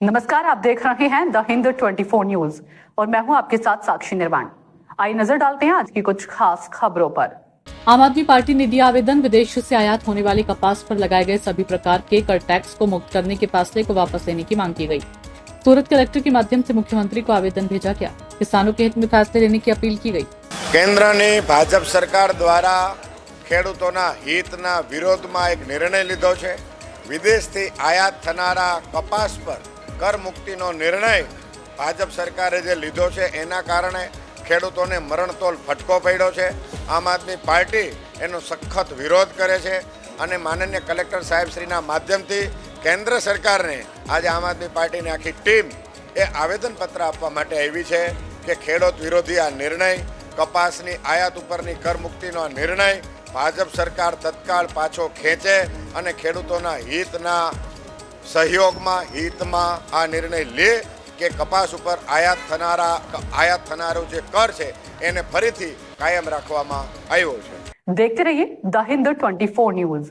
नमस्कार, आप देख रहे हैं द हिंद 24 न्यूज और मैं हूं आपके साथ साक्षी निर्वाण। आइए नजर डालते हैं आज की कुछ खास खबरों पर। आम आदमी पार्टी ने दिया आवेदन। विदेश से आयात होने वाली कपास पर लगाए गए सभी प्रकार के कर टैक्स को मुक्त करने के फैसले को वापस लेने की मांग की गई। सूरत कलेक्टर के माध्यम से मुख्यमंत्री को आवेदन भेजा गया। किसानों के हित में फैसले लेने की अपील की गई। કેન્દ્રની ભાજપ સરકાર દ્વારા ખેડૂતોના હિતના વિરોધમાં એક નિર્ણય લીધો છે। વિદેશથી આયાત થનારા કપાસ પર કર મુક્તિનો નિર્ણય ભાજપ સરકારે જે લીધો છે એના કારણે ખેડૂતોને મરણતોલ ફટકો પડ્યો છે। આમ આદમી પાર્ટી એનો સખત વિરોધ કરે છે અને માનનીય કલેક્ટર સાહેબશ્રીના માધ્યમથી કેન્દ્ર સરકારને આજે આમ આદમી પાર્ટીની આખી ટીમ એ આવેદનપત્ર આપવા માટે આવી છે કે ખેડૂત વિરોધી આ નિર્ણય કપાસની આયાત ઉપરની કરમુક્તિનો નિર્ણય ભાજપ સરકાર તત્કાળ પાછો ખેંચે અને ખેડૂતોના હિતના સહયોગમાં હિતમાં આ નિર્ણય લે કે કપાસ ઉપર આયાત થનારો જે કર છે એને ફરીથી કાયમ રાખવામાં આવ્યો છે। देखते रहिए द हिंद 24 न्यूज।